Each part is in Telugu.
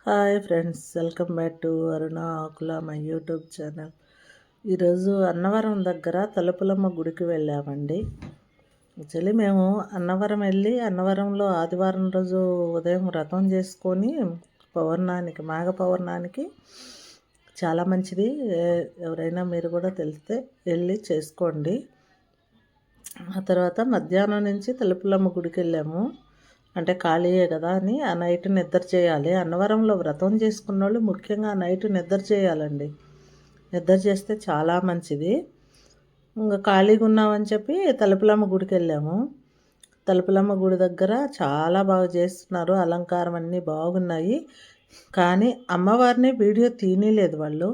Hi friends, welcome back to Aruna Akula my YouTube channel. ఈరోజు అన్నవరం దగ్గర తలుపులమ్మ గుడికి వెళ్ళామండి. యాక్చువల్లీ మేము అన్నవరం వెళ్ళి అన్నవరంలో ఆదివారం రోజు ఉదయం వ్రతం చేసుకొని పౌర్ణానికి మాఘ పౌర్ణానికి చాలా మంచిది. ఎవరైనా మీరు కూడా తెలిస్తే వెళ్ళి చేసుకోండి. ఆ తర్వాత మధ్యాహ్నం నుంచి తలుపులమ్మ గుడికి వెళ్ళాము. అంటే ఖాళీయే కదా అని ఆ నైట్ నిద్ర చేయాలి. అన్నవరంలో వ్రతం చేసుకున్న వాళ్ళు ముఖ్యంగా ఆ నైట్ నిద్ర చేయాలండి. నిద్ర చేస్తే చాలా మంచిది. ఇంకా ఖాళీగా ఉన్నామని చెప్పి తలుపులమ్మ గుడికి వెళ్ళాము. తలుపులమ్మ గుడి దగ్గర చాలా బాగా చేస్తున్నారు, అలంకారం అన్నీ బాగున్నాయి. కానీ అమ్మవారిని వీడియో తీయలేదు వాళ్ళు.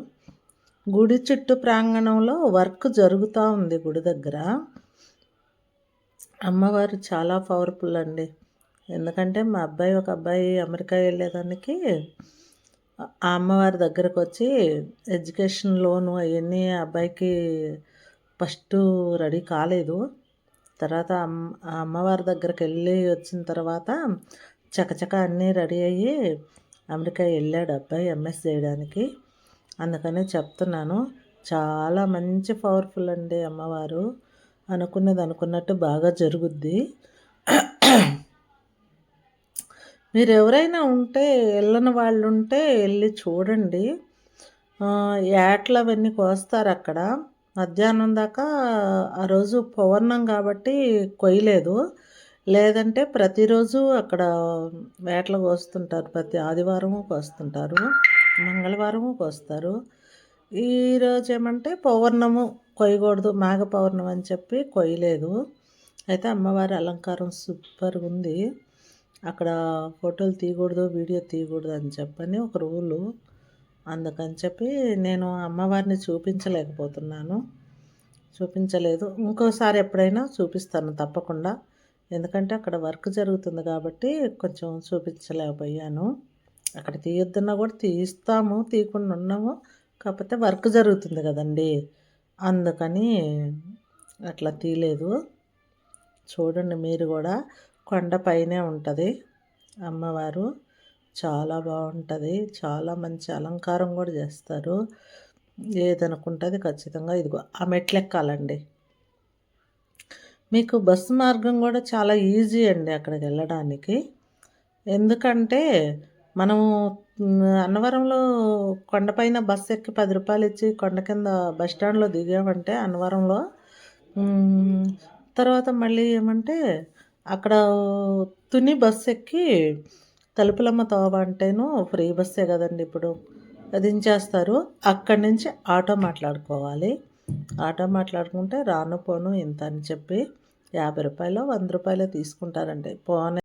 గుడి చుట్టూ ప్రాంగణంలో వర్క్ జరుగుతూ ఉంది. గుడి దగ్గర అమ్మవారు చాలా పవర్ఫుల్ అండి. ఎందుకంటే ఒక అబ్బాయి అమెరికా వెళ్ళేదానికి ఆ అమ్మవారి దగ్గరకు వచ్చి ఎడ్యుకేషన్ లోను అవన్నీ అబ్బాయికి ఫస్ట్ రెడీ కాలేదు. తర్వాత ఆ అమ్మవారి దగ్గరికి వెళ్ళి వచ్చిన తర్వాత చకచక అన్నీ రెడీ అయ్యి అమెరికా వెళ్ళాడు అబ్బాయి ఎంఎస్ చేయడానికి. అందుకనే చెప్తున్నాను, చాలా మంచి పవర్ఫుల్ అండి అమ్మవారు. అనుకున్నది అనుకున్నట్టు బాగా జరుగుద్ది. మీరు ఎవరైనా ఉంటే వెళ్ళని వాళ్ళు ఉంటే వెళ్ళి చూడండి. ఏటలు అవన్నీ కోస్తారు అక్కడ. మధ్యాహ్నం దాకా ఆ రోజు పౌర్ణం కాబట్టి కొయ్యలేదు. లేదంటే ప్రతిరోజు అక్కడ వేటలు కోస్తుంటారు. ప్రతి ఆదివారము కోస్తుంటారు, మంగళవారము కోస్తారు. ఈరోజు ఏమంటే పౌర్ణము కొయ్యకూడదు, మాఘ పౌర్ణం అని చెప్పి కొయ్యలేదు. అయితే అమ్మవారి అలంకారం సూపర్గా ఉంది. అక్కడ ఫోటోలు తీయకూడదు, వీడియో తీయకూడదు అని చెప్పని ఒక రూలు. అందుకని చెప్పి నేను అమ్మవారిని చూపించలేదు. ఇంకోసారి ఎప్పుడైనా చూపిస్తాను తప్పకుండా. ఎందుకంటే అక్కడ వర్క్ జరుగుతుంది కాబట్టి కొంచెం చూపించలేకపోయాను. అక్కడ తీయొద్దన్నా కూడా తీస్తాము, తీయకుండా ఉన్నాము. కాకపోతే వర్క్ జరుగుతుంది కదండి, అందుకని అట్లా తీయలేదు. చూడండి మీరు కూడా. కొండపైనే ఉంటుంది అమ్మవారు. చాలా బాగుంటుంది. చాలా మంచి అలంకారం కూడా చేస్తారు. ఏదనుకుంటుంది ఖచ్చితంగా. ఇదిగో ఆ మెట్లు ఎక్కాలండి. మీకు బస్సు మార్గం కూడా చాలా ఈజీ అండి అక్కడికి వెళ్ళడానికి. ఎందుకంటే మనము అన్నవరంలో కొండపైన బస్సు ఎక్కి 10 రూపాయలు ఇచ్చి కొండ కింద బస్ స్టాండ్లో దిగామంటే అన్నవరంలో, తర్వాత మళ్ళీ ఏమంటే అక్కడ తుని బస్సు ఎక్కి తలుపులమ్మ తోవ అంటేను ఫ్రీ బస్సే కదండి ఇప్పుడు, దించేస్తారు. అక్కడి నుంచి ఆటో మాట్లాడుకోవాలి. ఆటో మాట్లాడుకుంటే రాను పోను ఇంత అని చెప్పి 50 రూపాయలు 100 రూపాయలు తీసుకుంటారండి. పోనీ